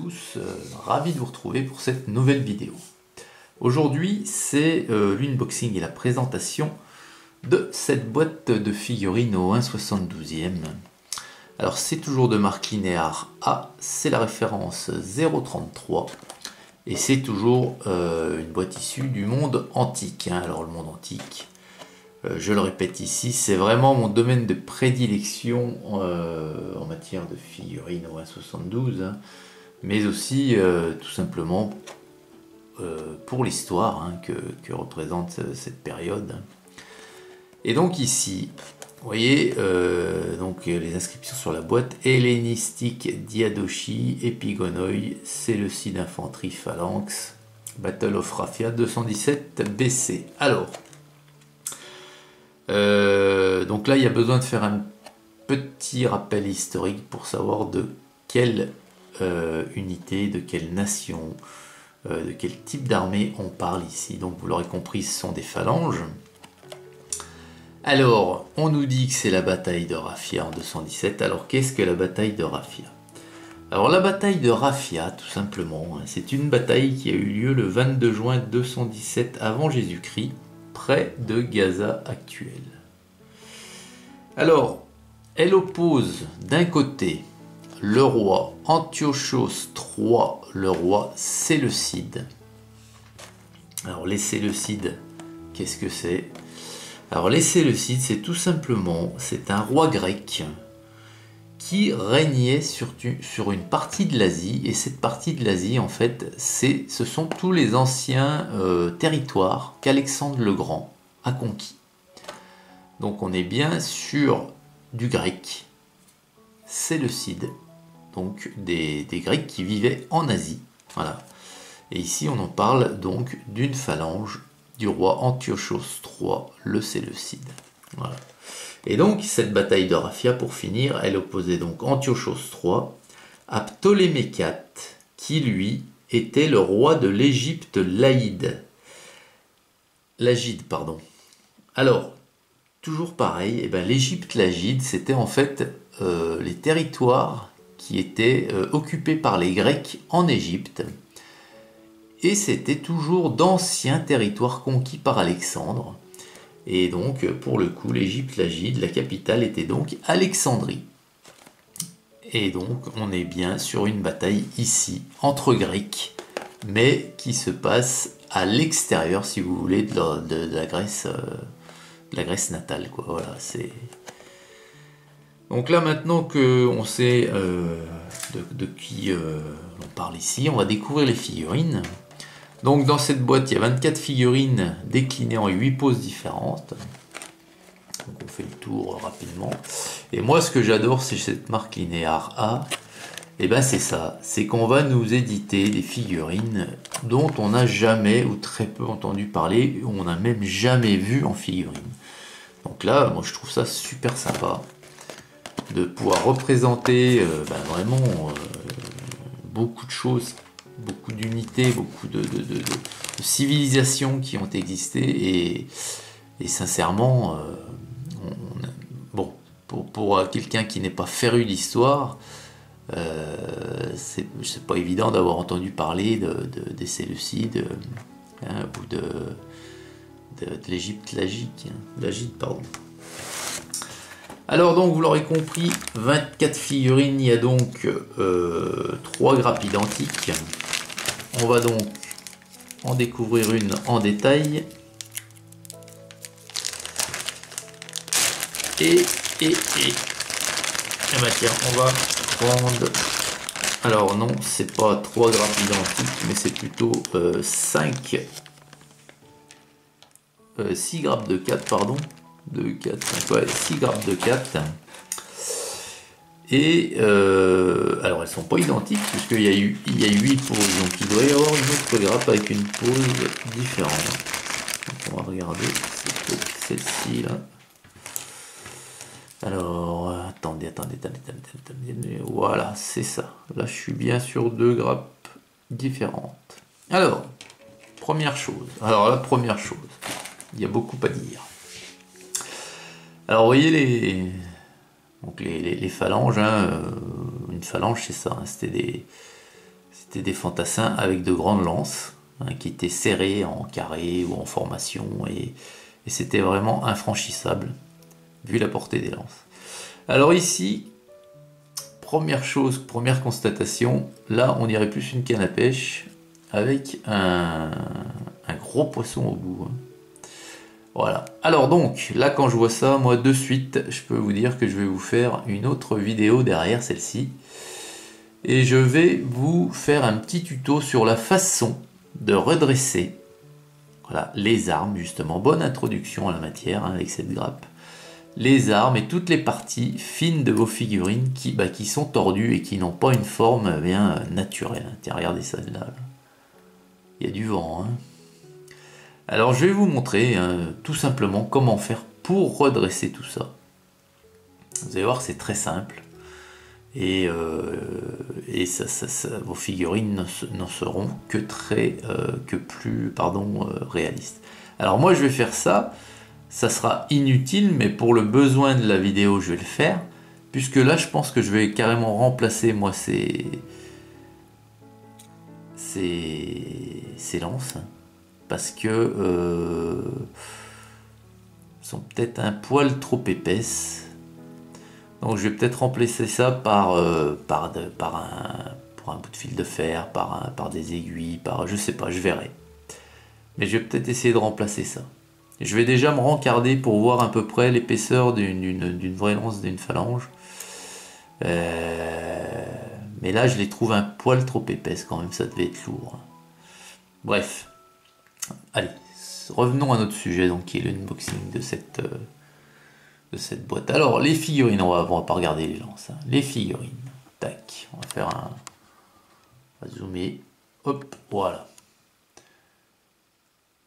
tous, ravi de vous retrouver pour cette nouvelle vidéo. Aujourd'hui, c'est l'unboxing et la présentation de cette boîte de figurines au 1/72e. Alors c'est toujours de marque Linear A, c'est la référence 033 et c'est toujours une boîte issue du monde antique. Alors le monde antique, je le répète ici, c'est vraiment mon domaine de prédilection en matière de figurines au 1/72, mais aussi tout simplement pour l'histoire que représente cette période. Et donc ici, vous voyez, donc les inscriptions sur la boîte: hellénistique Diadochi, Epigonoi, Séleucide Infanterie Phalanx, Battle of Raphia 217 BC. Alors, donc là il y a besoin de faire un petit rappel historique pour savoir de quelle unité, de quelle nation, de quel type d'armée on parle ici. Donc vous l'aurez compris, ce sont des phalanges. Alors, on nous dit que c'est la bataille de Raphia en 217. Alors, qu'est-ce que la bataille de Raphia? Alors, la bataille de Raphia, tout simplement, c'est une bataille qui a eu lieu le 22 juin 217 avant Jésus-Christ, près de Gaza actuelle. Alors, elle oppose d'un côté le roi Antiochos III, le roi Séleucide. Alors, les Séleucides, qu'est-ce que c'est? Alors les Séleucides, c'est tout simplement, c'est un roi grec qui régnait sur une partie de l'Asie, et cette partie de l'Asie, en fait, ce sont tous les anciens territoires qu'Alexandre le Grand a conquis. Donc on est bien sur du grec séleucide, donc des Grecs qui vivaient en Asie, voilà. Et ici on en parle donc d'une phalange du roi Antiochos III, le Séleucide. Voilà. Et donc, cette bataille de Raphia, pour finir, elle opposait donc Antiochos III à Ptolémée IV, qui lui était le roi de l'Égypte Lagide. Alors, toujours pareil, l'Égypte Lagide, c'était en fait les territoires qui étaient occupés par les Grecs en Égypte. Et c'était toujours d'anciens territoires conquis par Alexandre. Et donc, pour le coup, l'Égypte Lagide, la capitale était donc Alexandrie. Et donc, on est bien sur une bataille ici, entre Grecs, mais qui se passe à l'extérieur, si vous voulez, de la Grèce natale, quoi. Voilà, c'est... Donc là, maintenant qu'on sait de qui on parle ici, on va découvrir les figurines. Donc dans cette boîte, il y a 24 figurines déclinées en 8 poses différentes. Donc on fait le tour rapidement. Et moi, ce que j'adore, c'est cette marque Linear A. Et c'est ça, c'est qu'on va nous éditer des figurines dont on n'a jamais ou très peu entendu parler, ou on n'a même jamais vu en figurine. Donc là, moi je trouve ça super sympa de pouvoir représenter vraiment beaucoup de choses, beaucoup d'unités, beaucoup de civilisations qui ont existé, et sincèrement, pour quelqu'un qui n'est pas féru d'histoire, c'est pas évident d'avoir entendu parler des Séleucides ou de l'Égypte Lagide, pardon. Alors donc, vous l'aurez compris, 24 figurines, il y a donc 3 grappes identiques. On va donc en découvrir une en détail. Et tiens, on va prendre... Alors non, c'est pas 3 grappes identiques, mais c'est plutôt 6 grappes de 4, pardon. 2, 4, 5, ouais, 6 grappes de 4. Et alors elles sont pas identiques puisqu'il y a 8 poses, donc il doit y avoir une autre grappe avec une pose différente. Donc on va regarder, c'est peut-être celle-ci là. Alors attendez, voilà, c'est ça. Là je suis bien sur 2 grappes différentes. Alors, première chose, il y a beaucoup à dire. Alors vous voyez les phalanges, une phalange c'est ça, c'était C'était des fantassins avec de grandes lances, hein, qui étaient serrées en carré ou en formation, et c'était vraiment infranchissable, vu la portée des lances. Alors ici, première chose, première constatation, là on dirait plus une canne à pêche avec un gros poisson au bout. Hein. Voilà. Alors donc, là quand je vois ça, moi de suite, je peux vous dire que je vais vous faire une autre vidéo derrière celle-ci. Et je vais vous faire un petit tuto sur la façon de redresser, voilà, les armes justement. Bonne introduction à la matière, hein, avec cette grappe. Les armes et toutes les parties fines de vos figurines qui sont tordues et qui n'ont pas une forme bien naturelle. Regardez ça là. Il y a du vent. Hein. Alors je vais vous montrer tout simplement comment faire pour redresser tout ça. Vous allez voir, c'est très simple. Et vos figurines n'en seront que plus réalistes. Alors moi je vais faire ça. Ça sera inutile, mais pour le besoin de la vidéo, je vais le faire. Puisque là, je pense que je vais carrément remplacer, moi, ces lances. Parce que sont peut-être un poil trop épaisses. Donc je vais peut-être remplacer ça par un bout de fil de fer, par des aiguilles, je sais pas, je verrai. Mais je vais peut-être essayer de remplacer ça. Je vais déjà me rencarder pour voir à peu près l'épaisseur d'une vraie lance, d'une phalange. Mais là, je les trouve un poil trop épaisses quand même, ça devait être lourd. Bref. Allez, revenons à notre sujet, donc, qui est l'unboxing de cette boîte. Alors, les figurines, on va pas regarder les lances. Hein. Les figurines. Tac, on va faire on va zoomer. Hop, voilà.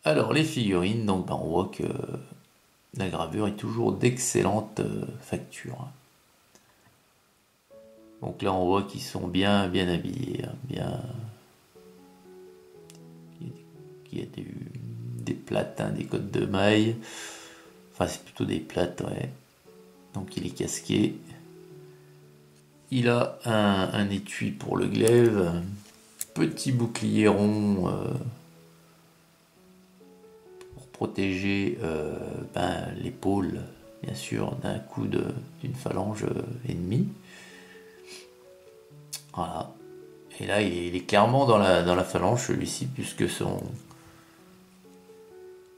Alors, les figurines, donc on voit que la gravure est toujours d'excellente facture. Donc là, on voit qu'ils sont bien habillés. Hein, il y a des plates, hein, des cottes de mailles. Enfin, c'est plutôt des plates, ouais. Donc il est casqué. Il a un étui pour le glaive. Un petit bouclier rond pour protéger l'épaule, bien sûr, d'un coup d'une phalange ennemie. Voilà. Et là, il est clairement dans la phalange, celui-ci, puisque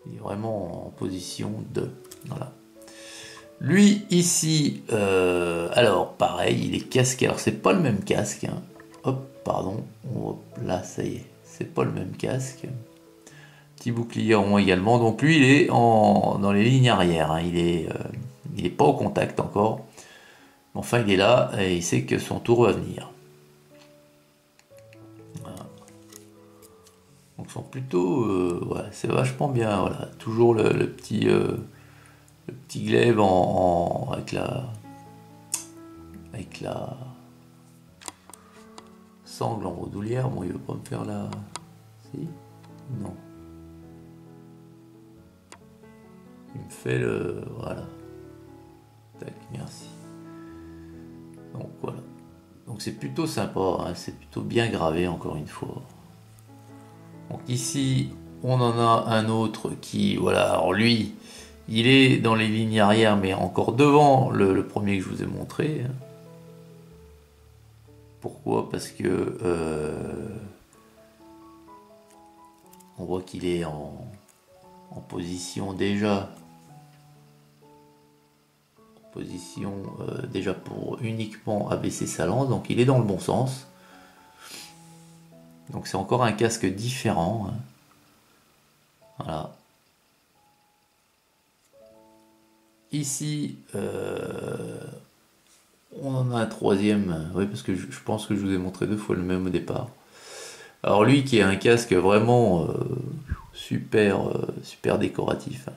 il est vraiment en position de... Voilà. Lui, ici, alors, pareil, il est casqué. Alors, c'est pas le même casque. Hein. Hop, pardon. Hop, là, ça y est. C'est pas le même casque. Petit bouclier rond également. Donc, lui, il est dans les lignes arrière. Hein. Il est pas au contact encore. Enfin, il est là et il sait que son tour va venir. Donc sont plutôt, ouais, c'est vachement bien, voilà. Toujours le petit glaive avec la sangle en rodoulière. Bon, il veut pas me faire la, si, non. Il me fait voilà. Tac, merci. Donc voilà. Donc c'est plutôt sympa, hein, c'est plutôt bien gravé encore une fois. Donc ici, on en a un autre qui, voilà, alors lui, il est dans les lignes arrière, mais encore devant le premier que je vous ai montré. Pourquoi? Parce que on voit qu'il est en position déjà. Déjà pour uniquement abaisser sa lance, donc il est dans le bon sens. Donc c'est encore un casque différent. Hein. Voilà. Ici, on en a un troisième. Oui, parce que je pense que je vous ai montré deux fois le même au départ. Alors lui qui est un casque vraiment super décoratif.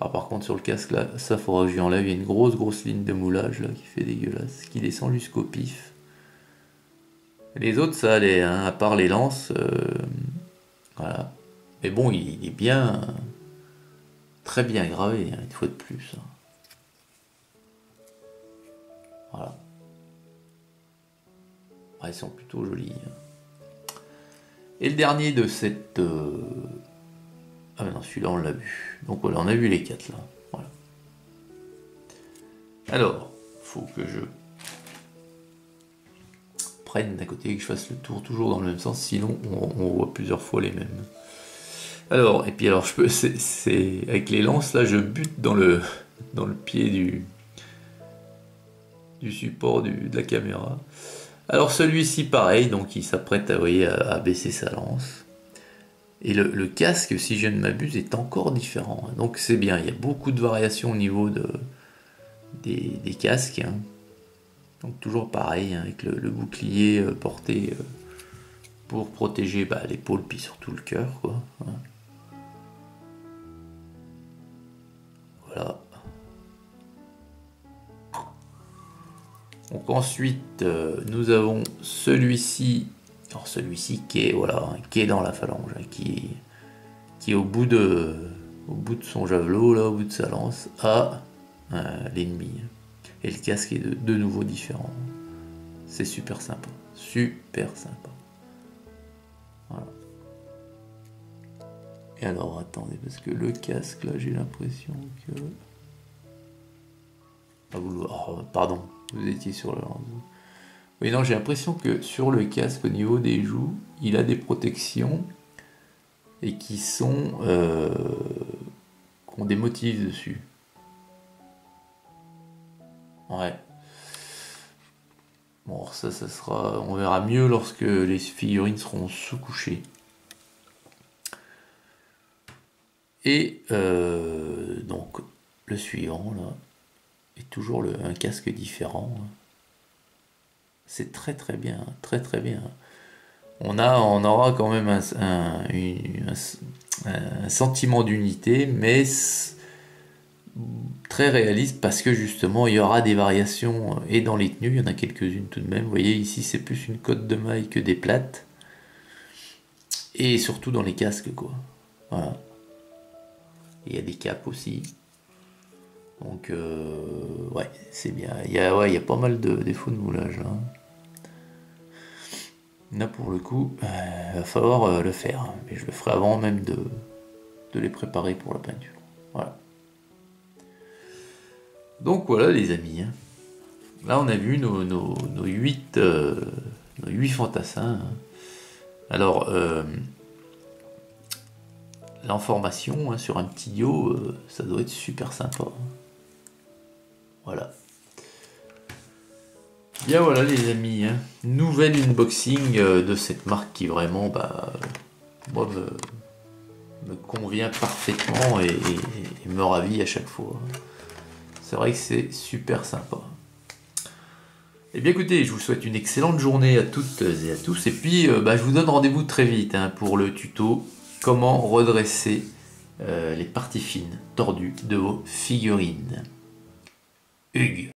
Alors par contre sur le casque là, ça faudra que je lui enlève. Il y a une grosse ligne de moulage là qui fait dégueulasse, qui descend jusqu'au pif. Les autres ça allait, hein, à part les lances. Voilà. Mais bon, il est bien, très bien gravé, hein, une fois de plus. Hein. Voilà. Ah, ils sont plutôt jolis. Hein. Et le dernier de cette... Ah mais non, celui-là on l'a vu. Donc voilà, on a vu les 4 là. Voilà. Alors, faut que je prenne d'un côté et que je fasse le tour toujours dans le même sens, sinon on voit plusieurs fois les mêmes. Alors, et puis alors je peux... c'est avec les lances là, je bute dans le pied du support de la caméra. Alors celui-ci pareil, donc il s'apprête à, voyez, à baisser sa lance. Et le casque, si je ne m'abuse, est encore différent. Donc c'est bien, il y a beaucoup de variations au niveau des casques. Hein. Donc toujours pareil, hein, avec le bouclier porté pour protéger l'épaule, puis surtout le cœur. Quoi. Hein. Voilà. Donc ensuite, nous avons celui-ci. Alors celui-ci qui est, voilà, qui est dans la phalange, hein, qui est au bout de son javelot, là, au bout de sa lance, à l'ennemi. Et le casque est de nouveau différent. C'est super sympa. Super sympa. Voilà. Et alors, attendez, parce que le casque, là, j'ai l'impression que... Ah, oh, pardon, vous étiez sur le... Oui, non, j'ai l'impression que sur le casque, au niveau des joues, il a des protections et qui sont... qui ont des motifs dessus. Ouais. Bon, ça sera... On verra mieux lorsque les figurines seront sous-couchées. Et donc, le suivant, là, est toujours un casque différent. C'est très très bien, très très bien. On aura quand même un sentiment d'unité, mais très réaliste parce que justement il y aura des variations et dans les tenues, il y en a quelques-unes tout de même. Vous voyez ici c'est plus une cotte de maille que des plates. Et surtout dans les casques quoi. Voilà. Il y a des capes aussi. Donc ouais, c'est bien. Il y a pas mal de défauts de moulage là. Là pour le coup, il va falloir le faire. Mais je le ferai avant même de les préparer pour la peinture. Voilà. Donc voilà les amis. Hein. Là on a vu nos 8 fantassins. Hein. Alors l'information hein, sur un petit duo, ça doit être super sympa. Hein. Voilà. Bien voilà les amis, hein. Nouvel unboxing de cette marque qui vraiment moi me convient parfaitement et me ravit à chaque fois. C'est vrai que c'est super sympa. Et bien écoutez, je vous souhaite une excellente journée à toutes et à tous. Et puis je vous donne rendez-vous très vite hein, pour le tuto comment redresser les parties fines tordues de vos figurines. Hugues.